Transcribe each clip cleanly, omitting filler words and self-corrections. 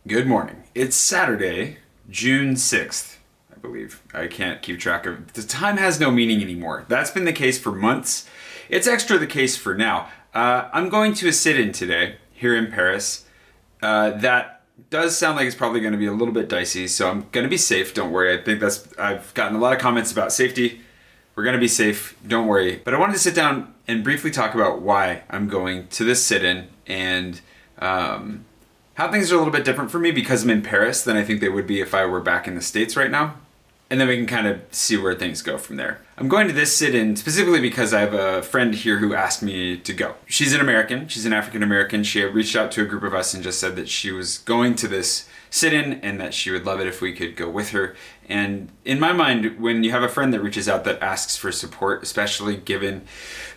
Good morning. It's Saturday, June 6th, I believe. I can't keep track of. The time has no meaning anymore. That's been the case for months. It's extra the case for now. I'm going to a sit-in today here in Paris. That does sound like it's probably going to be a little bit dicey, so I'm going to be safe. Don't worry. I've gotten a lot of comments about safety. We're going to be safe. Don't worry. But I wanted to sit down and briefly talk about why I'm going to this sit-in and how things are a little bit different for me because I'm in Paris than I think they would be if I were back in the States right now. And then we can kind of see where things go from there. I'm going to this sit-in specifically because I have a friend here who asked me to go. She's an American. She's an African American. She had reached out to a group of us and just said that she was going to this sit-in and that she would love it if we could go with her. And in my mind, when you have a friend that reaches out that asks for support, especially given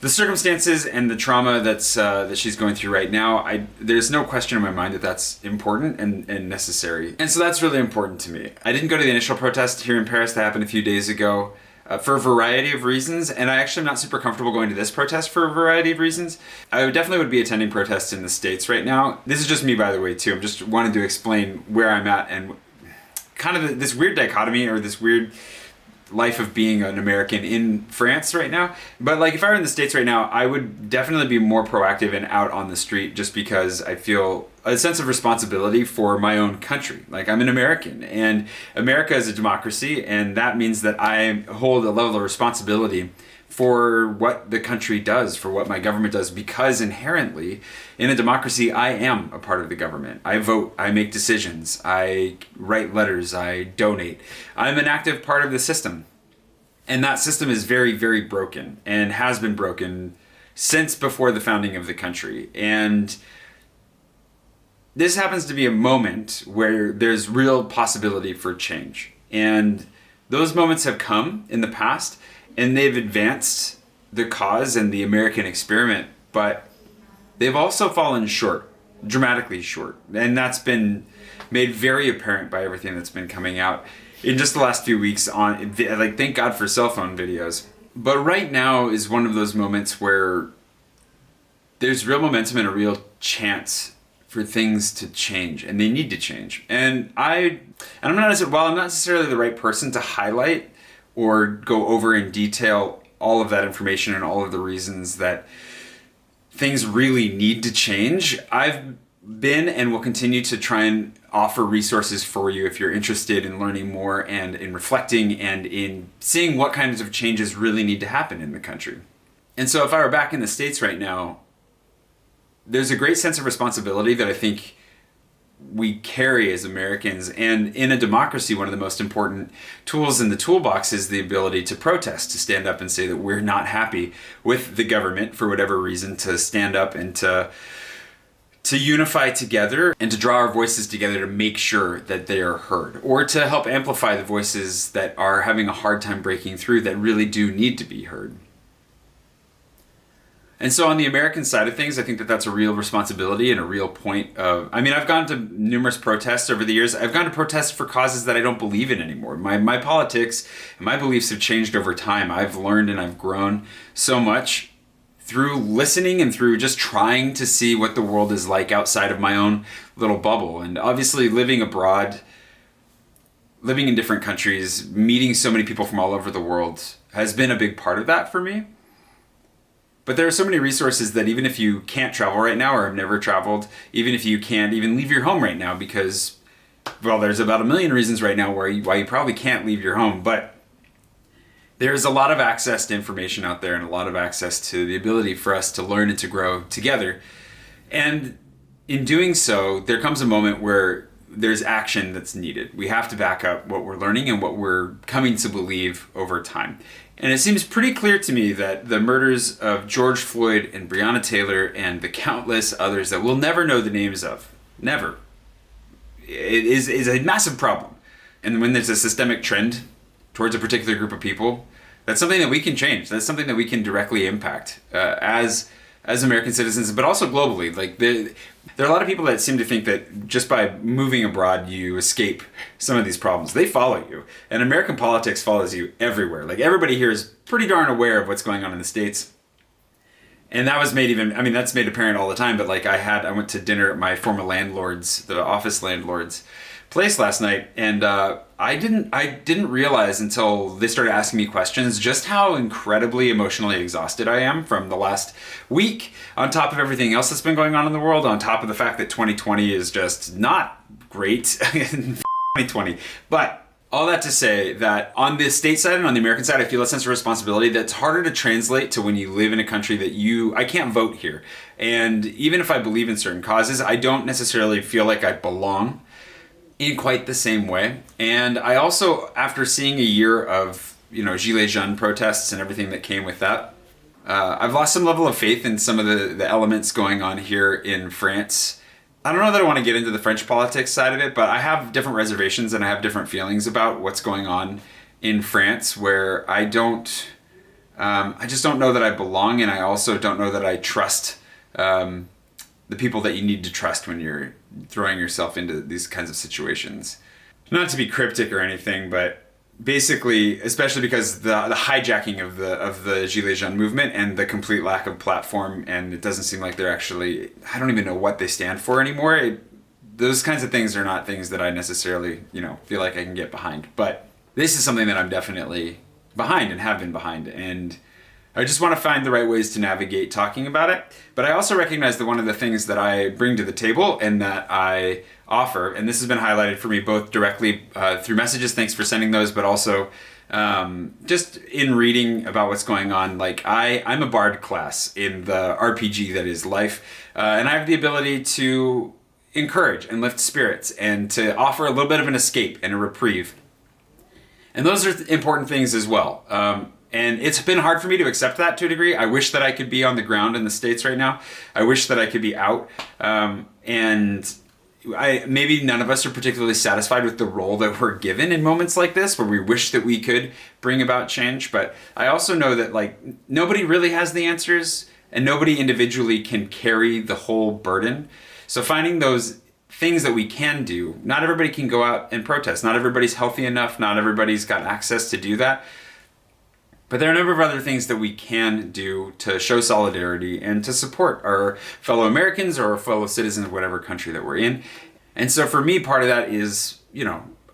the circumstances and the trauma that she's going through right now, there's no question in my mind that that's important and necessary. And so that's really important to me. I didn't go to the initial protest here in Paris that happened a few days ago for a variety of reasons, and I actually am not super comfortable going to this protest for a variety of reasons. I definitely would be attending protests in the States right now. This is just me, by the way, too. I'm just wanting to explain where I'm at and kind of this weird dichotomy or this weird life of being an American in France right now. But like if I were in the States right now, I would definitely be more proactive and out on the street just because I feel a sense of responsibility for my own country. Like I'm an American and America is a democracy, and that means that I hold a level of responsibility for what the country does, for what my government does, because inherently in a democracy, I am a part of the government. I vote, I make decisions, I write letters, I donate. I'm an active part of the system. And that system is very, very broken and has been broken since before the founding of the country. And this happens to be a moment where there's real possibility for change. And those moments have come in the past, and they've advanced the cause and the American experiment, but they've also fallen short, dramatically short. And that's been made very apparent by everything that's been coming out in just the last few weeks on, like, thank God for cell phone videos. But right now is one of those moments where there's real momentum and a real chance for things to change, and they need to change. And I'm not necessarily the right person to highlight or go over in detail all of that information and all of the reasons that things really need to change, I've been and will continue to try and offer resources for you if you're interested in learning more and in reflecting and in seeing what kinds of changes really need to happen in the country. And so if I were back in the States right now, there's a great sense of responsibility that I think we carry as Americans. And in a democracy, one of the most important tools in the toolbox is the ability to protest, to stand up and say that we're not happy with the government for whatever reason, to stand up and to unify together and to draw our voices together to make sure that they are heard, or to help amplify the voices that are having a hard time breaking through that really do need to be heard. And so on the American side of things, I think that that's a real responsibility and a real point of, I've gone to numerous protests over the years. I've gone to protests for causes that I don't believe in anymore. My politics and my beliefs have changed over time. I've learned and I've grown so much through listening and through just trying to see what the world is like outside of my own little bubble. And obviously living abroad, living in different countries, meeting so many people from all over the world has been a big part of that for me. But there are so many resources that even if you can't travel right now or have never traveled, even if you can't even leave your home right now because, well, there's about 1 million reasons right now why you probably can't leave your home, but there's a lot of access to information out there and a lot of access to the ability for us to learn and to grow together. And in doing so, there comes a moment where there's action that's needed. We have to back up what we're learning and what we're coming to believe over time. And it seems pretty clear to me that the murders of George Floyd and Breonna Taylor and the countless others that we'll never know the names of, never, it is a massive problem. And when there's a systemic trend towards a particular group of people, that's something that we can change. That's something that we can directly impact as American citizens, but also globally. Like there are a lot of people that seem to think that just by moving abroad, you escape some of these problems. They follow you. And American politics follows you everywhere. Like everybody here is pretty darn aware of what's going on in the States. And that was made even, I mean, that's made apparent all the time, but like I went to dinner at my former landlord's, the office landlord's place last night, and I didn't realize until they started asking me questions just how incredibly emotionally exhausted I am from the last week, on top of everything else that's been going on in the world, on top of the fact that 2020 is just not great, 2020, but all that to say that on the state side and on the American side, I feel a sense of responsibility that's harder to translate to when you live in a country that I can't vote here. And even if I believe in certain causes, I don't necessarily feel like I belong in quite the same way. And I also, after seeing a year of, Gilets jaunes protests and everything that came with that, I've lost some level of faith in some of the elements going on here in France. I don't know that I want to get into the French politics side of it, but I have different reservations and I have different feelings about what's going on in France, where I just don't know that I belong, and I also don't know that I trust the people that you need to trust when you're throwing yourself into these kinds of situations. Not to be cryptic or anything, but basically, especially because the hijacking of the Gilets jaunes movement and the complete lack of platform, and it doesn't seem like they're actually, I don't even know what they stand for anymore. Those kinds of things are not things that I necessarily, feel like I can get behind. But this is something that I'm definitely behind and have been behind. And I just want to find the right ways to navigate talking about it. But I also recognize that one of the things that I bring to the table and that I offer, and this has been highlighted for me both directly through messages, thanks for sending those, but also just in reading about what's going on. Like I'm a bard class in the RPG that is life, and I have the ability to encourage and lift spirits and to offer a little bit of an escape and a reprieve. And those are important things as well. And it's been hard for me to accept that to a degree. I wish that I could be on the ground in the States right now. I wish that I could be out. And maybe none of us are particularly satisfied with the role that we're given in moments like this, where we wish that we could bring about change. But I also know that nobody really has the answers, and nobody individually can carry the whole burden. So finding those things that we can do, not everybody can go out and protest. Not everybody's healthy enough. Not everybody's got access to do that. But there are a number of other things that we can do to show solidarity and to support our fellow Americans or our fellow citizens of whatever country that we're in. And so for me, part of that is,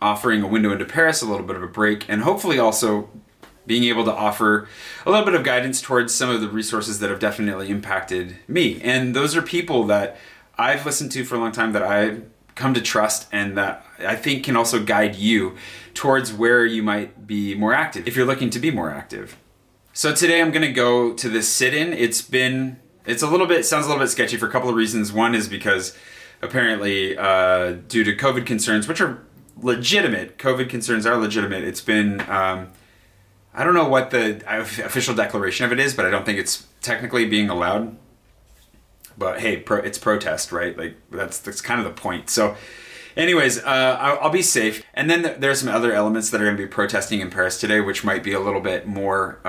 offering a window into Paris, a little bit of a break, and hopefully also being able to offer a little bit of guidance towards some of the resources that have definitely impacted me. And those are people that I've listened to for a long time, that I've come to trust, and that I think can also guide you towards where you might be more active if you're looking to be more active. So today I'm going to go to this sit-in. It's sounds a little bit sketchy for a couple of reasons. One is because apparently due to COVID concerns, which are legitimate, it's been, I don't know what the official declaration of it is, but I don't think it's technically being allowed. But hey, it's protest, right? Like that's kind of the point. So anyways, I'll be safe. And then there's some other elements that are going to be protesting in Paris today, which might be a little bit more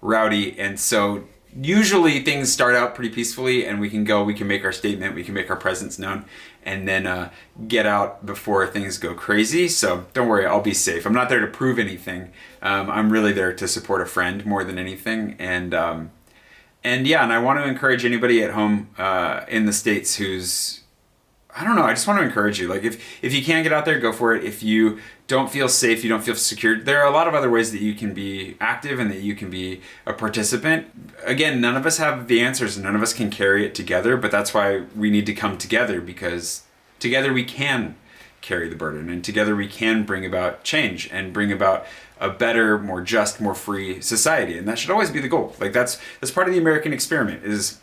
rowdy. And so usually things start out pretty peacefully, and we can make our statement, we can make our presence known, and then get out before things go crazy. So don't worry, I'll be safe. I'm not there to prove anything. I'm really there to support a friend more than anything. And I want to encourage anybody at home in the States I just want to encourage you. Like if you can get out there, go for it. If you don't feel safe, you don't feel secure, there are a lot of other ways that you can be active and that you can be a participant. Again, none of us have the answers and none of us can carry it together, but that's why we need to come together, because together we can carry the burden, and together we can bring about change and bring about a better, more just, more free society. And that should always be the goal. Like that's part of the American experiment, is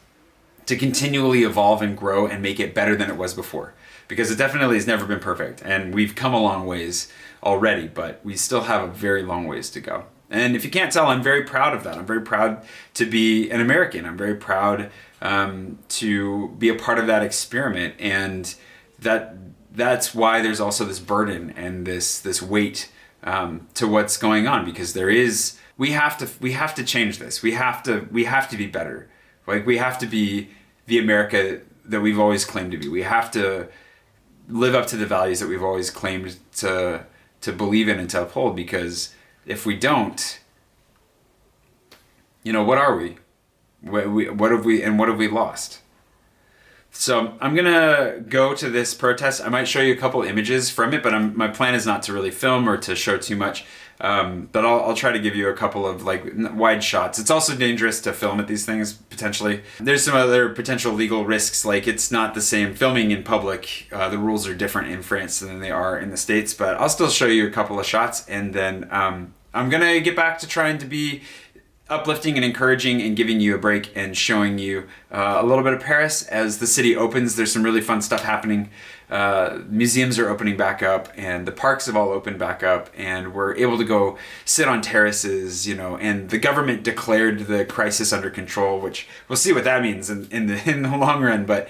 to continually evolve and grow and make it better than it was before. Because it definitely has never been perfect, and we've come a long ways already, but we still have a very long ways to go. And if you can't tell, I'm very proud of that. I'm very proud to be an American. I'm very proud to be a part of that experiment, and that's why there's also this burden and this weight to what's going on, because we have to change this. We have to be better. Like we have to be the America that we've always claimed to be. We have to live up to the values that we've always claimed to believe in and to uphold, because if we don't, what are we? What have we lost? So I'm gonna go to this protest. I might show you a couple images from it, but my plan is not to really film or to show too much. But I'll try to give you a couple of like wide shots. It's also dangerous to film at these things potentially. There's some other potential legal risks, like it's not the same filming in public. The rules are different in France than they are in the States. But I'll still show you a couple of shots, and then I'm gonna get back to trying to be uplifting and encouraging and giving you a break and showing you a little bit of Paris as the city opens. There's some really fun stuff happening. Museums are opening back up, and the parks have all opened back up, and we're able to go sit on terraces, and the government declared the crisis under control, which we'll see what that means in the long run. But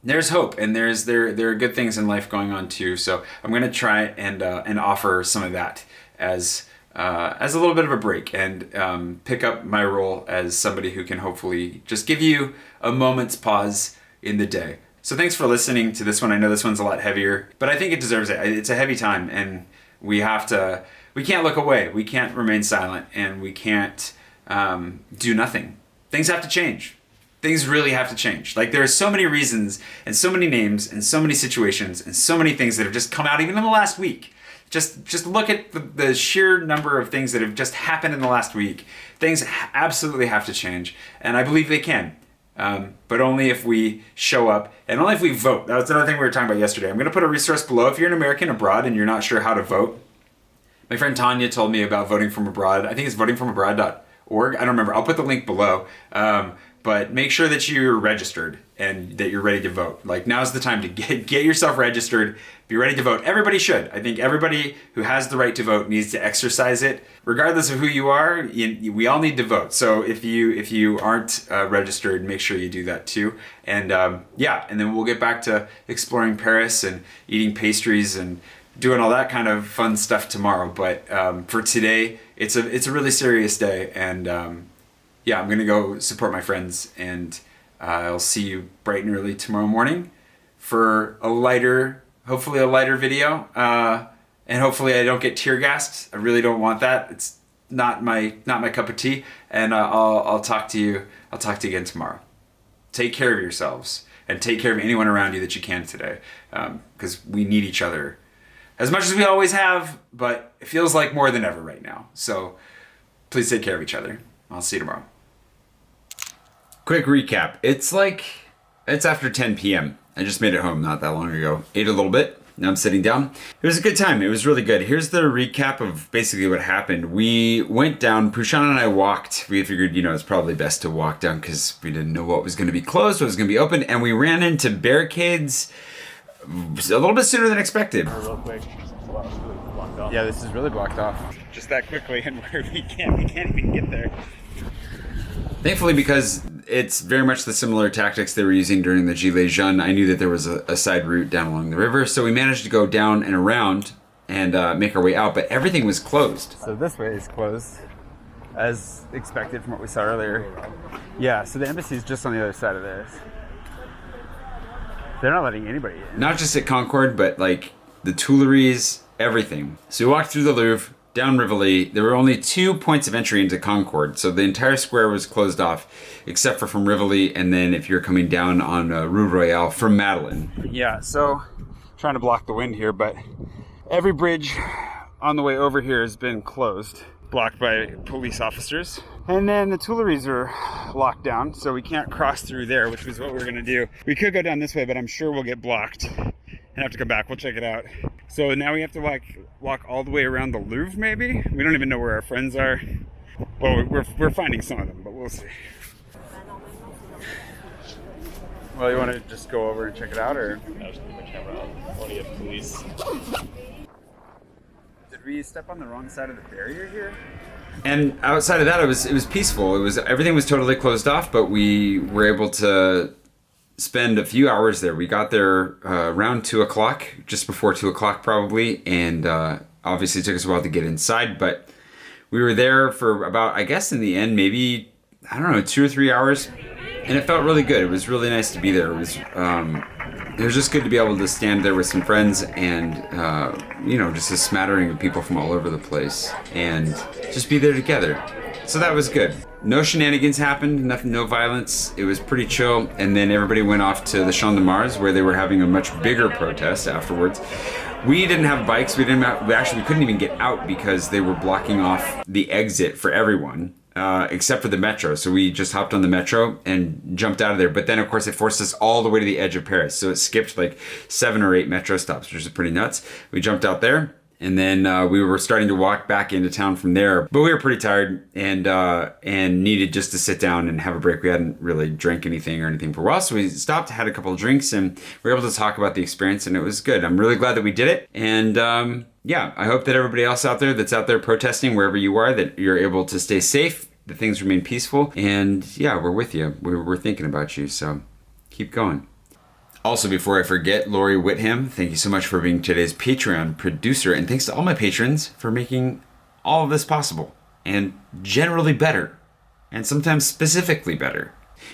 there's hope, and there are good things in life going on too. So I'm going to try and offer some of that as a little bit of a break, and pick up my role as somebody who can hopefully just give you a moment's pause in the day. So thanks for listening to this one. I know this one's a lot heavier, but I think it deserves it. It's a heavy time, and we can't look away. We can't remain silent, and we can't do nothing. Things have to change. Things really have to change. Like, there are so many reasons and so many names and so many situations and so many things that have just come out even in the last week. Just look at the sheer number of things that have just happened in the last week. Things absolutely have to change, and I believe they can. But only if we show up, and only if we vote. That was another thing we were talking about yesterday. I'm going to put a resource below if you're an American abroad and you're not sure how to vote. My friend Tanya told me about voting from abroad. I think it's votingfromabroad.org. I don't remember. I'll put the link below. But make sure that you're registered and that you're ready to vote. Like, now's the time to get yourself registered, be ready to vote. Everybody should. I think everybody who has the right to vote needs to exercise it. Regardless of who you are, we all need to vote. So if you aren't registered, make sure you do that too. And and then we'll get back to exploring Paris and eating pastries and doing all that kind of fun stuff tomorrow. But for today, it's a really serious day, and I'm gonna go support my friends, and I'll see you bright and early tomorrow morning for hopefully a lighter video, and hopefully I don't get tear gassed. I really don't want that. It's not my cup of tea, and I'll talk to you. I'll talk to you again tomorrow. Take care of yourselves, and take care of anyone around you that you can today, because we need each other as much as we always have, but it feels like more than ever right now. So please take care of each other. I'll see you tomorrow. Quick recap. It's after 10 p.m. I just made it home not that long ago. Ate a little bit. Now I'm sitting down. It was a good time. It was really good. Here's the recap of basically what happened. We went down. Pushan and I walked. We figured, it's probably best to walk down because we didn't know what was going to be closed, what was going to be open. And we ran into barricades a little bit sooner than expected. Real quick. Wow, it's really blocked off. Yeah, this is really blocked off. Just that quickly, and we can't even get there. Thankfully, because it's very much the similar tactics they were using during the Gilets Jaunes, I knew that there was a side route down along the river, so we managed to go down and around and make our way out, but everything was closed. So this way is closed, as expected from what we saw earlier. Yeah, so the embassy is just on the other side of this. They're not letting anybody in. Not just at Concord, but like the Tuileries, everything. So we walked through the Louvre, down Rivoli. There were only 2 points of entry into Concord, so the entire square was closed off, except from Rivoli, and then if you're coming down on Rue Royale from Madeleine. Yeah, so trying to block the wind here, but every bridge on the way over here has been closed, blocked by police officers. And then the Tuileries are locked down, so we can't cross through there, which was what we were gonna do. We could go down this way, but I'm sure we'll get blocked and have to come back. We'll check it out. So now we have to walk all the way around the Louvre, maybe? We don't even know where our friends are. Well, we're finding some of them, but we'll see. Well, you want to just go over and check it out, or? I was putting my camera out. I want to get police. Did we step on the wrong side of the barrier here? And outside of that, it was peaceful. Everything was totally closed off, but we were able to spend a few hours there. We got there around 2 o'clock, just before 2 o'clock probably, and obviously it took us a while to get inside, but we were there for about, I guess in the end, maybe, 2 or 3 hours, and it felt really good. It was really nice to be there. It was just good to be able to stand there with some friends and, just a smattering of people from all over the place, and just be there together. So that was good. No shenanigans happened, nothing, no violence. It was pretty chill. And then everybody went off to the Champ de Mars where they were having a much bigger protest afterwards. We didn't have bikes. We couldn't even get out because they were blocking off the exit for everyone. Except for the metro. So we just hopped on the metro and jumped out of there. But then, of course, it forced us all the way to the edge of Paris. So it skipped like 7 or 8 metro stops, which is pretty nuts. We jumped out there. And then we were starting to walk back into town from there. But we were pretty tired and needed just to sit down and have a break. We hadn't really drank anything or anything for a while. So we stopped, had a couple of drinks, and we were able to talk about the experience. And it was good. I'm really glad that we did it. And yeah, I hope that everybody else out there that's out there protesting, wherever you are, that you're able to stay safe, that things remain peaceful. And yeah, we're with you. We're thinking about you. So keep going. Also, before I forget, Laurie Witham, thank you so much for being today's Patreon producer. And thanks to all my patrons for making all of this possible. And generally better. And sometimes specifically better.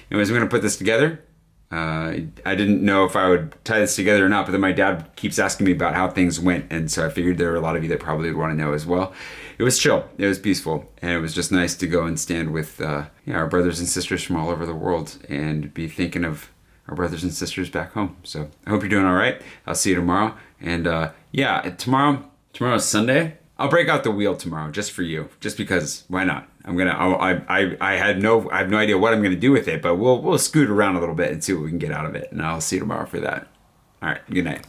Anyways, we're going to put this together. I didn't know if I would tie this together or not, but then my dad keeps asking me about how things went. And so I figured there were a lot of you that probably would want to know as well. It was chill. It was peaceful. And it was just nice to go and stand with our brothers and sisters from all over the world and be thinking of our brothers and sisters back home. So I hope you're doing all right. I'll see you tomorrow. And yeah, tomorrow's Sunday. I'll break out the wheel tomorrow just for you, just because why not? I have no idea what I'm gonna do with it, but we'll scoot around a little bit and see what we can get out of it. And I'll see you tomorrow for that. All right, good night.